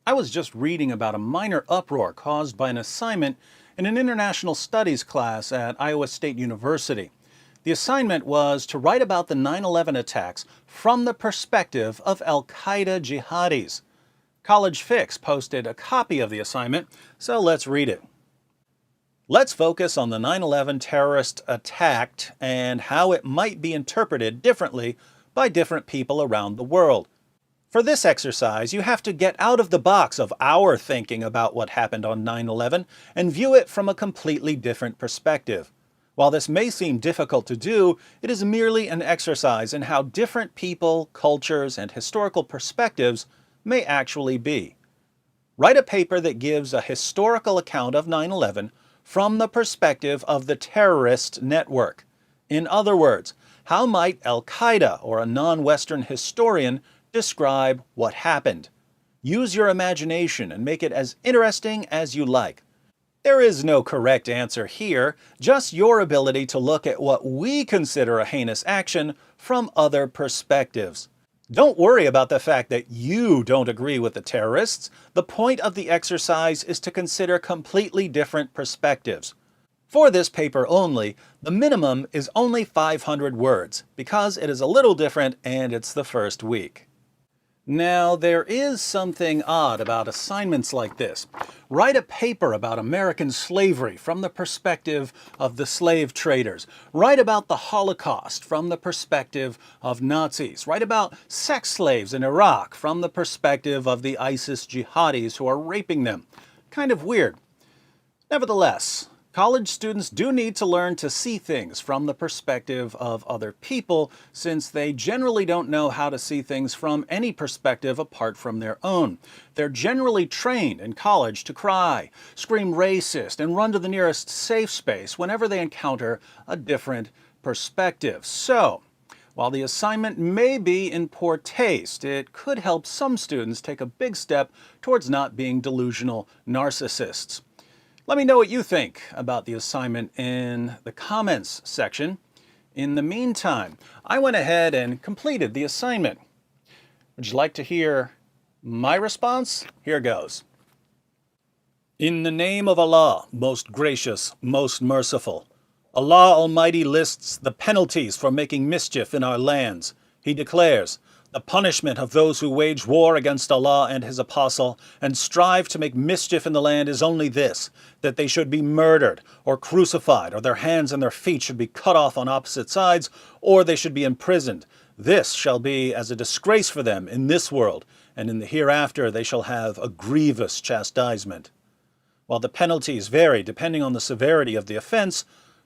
I was just reading about a minor uproar caused by an assignment in an international studies class at Iowa State University. The assignment was to write about the 9/11 attacks from the perspective of Al-Qaeda jihadis. College Fix posted a copy of the assignment, so let's read it. Let's focus on the 9/11 terrorist attack and how it might be interpreted differently by different people around the world. For this exercise, you have to get out of the box of our thinking about what happened on 9/11 and view it from a completely different perspective. While this may seem difficult to do, it is merely an exercise in how different people, cultures, and historical perspectives may actually be. Write a paper that gives a historical account of 9/11 from the perspective of the terrorist network. In other words, how might Al-Qaeda or a non-Western historian describe what happened? Use your imagination and make it as interesting as you like. There is no correct answer here, just your ability to look at what we consider a heinous action from other perspectives. Don't worry about the fact that you don't agree with the terrorists. The point of the exercise is to consider completely different perspectives. For this paper only, the minimum is only 500 words, because it is a little different and it's the first week. Now, there is something odd about assignments like this. Write a paper about American slavery from the perspective of the slave traders. Write about the Holocaust from the perspective of Nazis. Write about sex slaves in Iraq from the perspective of the ISIS jihadis who are raping them. Kind of weird. Nevertheless, college students do need to learn to see things from the perspective of other people, since they generally don't know how to see things from any perspective apart from their own. They're generally trained in college to cry, scream racist, and run to the nearest safe space whenever they encounter a different perspective. So, while the assignment may be in poor taste, it could help some students take a big step towards not being delusional narcissists. Let me know what you think about the assignment in the comments section. In the meantime, I went ahead and completed the assignment. Would you like to hear my response? Here goes. In the name of Allah, most gracious, most merciful. Allah Almighty lists the penalties for making mischief in our lands. He declares, the punishment of those who wage war against Allah and His Apostle and strive to make mischief in the land is only this, that they should be murdered or crucified, or their hands and their feet should be cut off on opposite sides, or they should be imprisoned. This shall be as a disgrace for them in this world, and in the hereafter they shall have a grievous chastisement. While the penalties vary depending on the severity of the offense,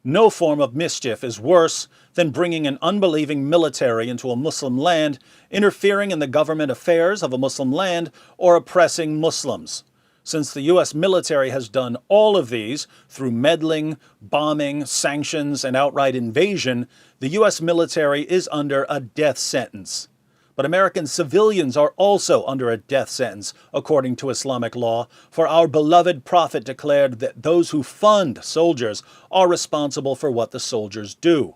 no form of mischief is worse than bringing an unbelieving military into a Muslim land, interfering in the government affairs of a Muslim land, or oppressing Muslims. Since the U.S. military has done all of these through meddling, bombing, sanctions, and outright invasion, the U.S. military is under a death sentence. But American civilians are also under a death sentence, according to Islamic law, for our beloved Prophet declared that those who fund soldiers are responsible for what the soldiers do.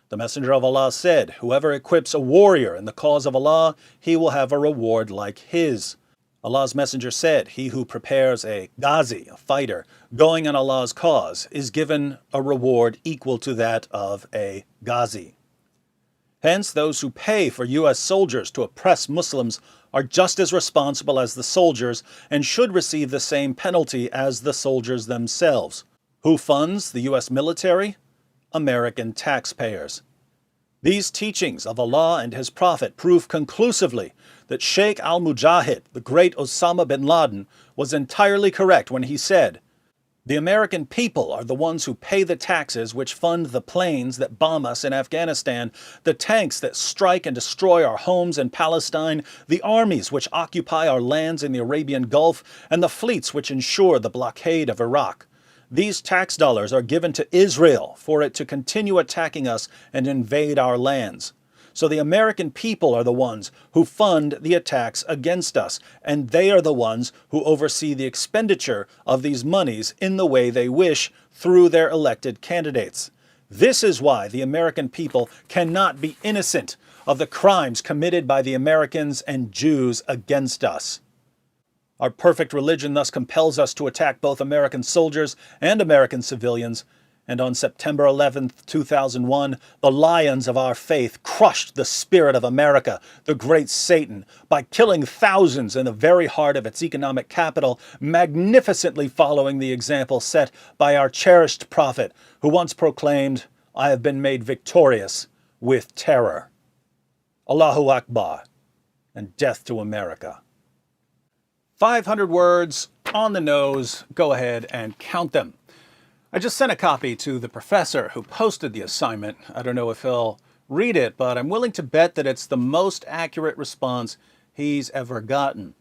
The Messenger of Allah said, whoever equips a warrior in the cause of Allah, he will have a reward like his. Allah's Messenger said, he who prepares a ghazi, a fighter, going on Allah's cause, is given a reward equal to that of a ghazi. Hence, those who pay for U.S. soldiers to oppress Muslims are just as responsible as the soldiers and should receive the same penalty as the soldiers themselves. Who funds the U.S. military? American taxpayers. These teachings of Allah and His Prophet prove conclusively that Sheikh al-Mujahid, the great Osama bin Laden, was entirely correct when he said, the American people are the ones who pay the taxes which fund the planes that bomb us in Afghanistan, the tanks that strike and destroy our homes in Palestine, the armies which occupy our lands in the Arabian Gulf, and the fleets which ensure the blockade of Iraq. These tax dollars are given to Israel for it to continue attacking us and invade our lands. So the American people are the ones who fund the attacks against us, and they are the ones who oversee the expenditure of these monies in the way they wish through their elected candidates. This is why the American people cannot be innocent of the crimes committed by the Americans and Jews against us. Our perfect religion thus compels us to attack both American soldiers and American civilians. And on September 11th, 2001, the lions of our faith crushed the spirit of America, the great Satan, by killing thousands in the very heart of its economic capital, magnificently following the example set by our cherished prophet, who once proclaimed, "I have been made victorious with terror." Allahu Akbar, and death to America. 500 words on the nose. Go ahead and count them. I just sent a copy to the professor who posted the assignment. I don't know if he'll read it, but I'm willing to bet that it's the most accurate response he's ever gotten.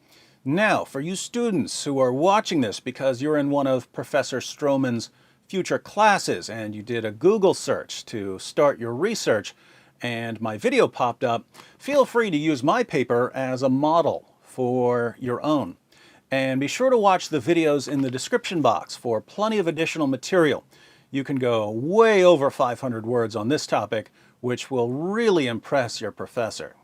Now, for you students who are watching this because you're in one of Professor Stroman's future classes and you did a Google search to start your research and my video popped up, feel free to use my paper as a model for your own. And be sure to watch the videos in the description box for plenty of additional material. You can go way over 500 words on this topic, which will really impress your professor.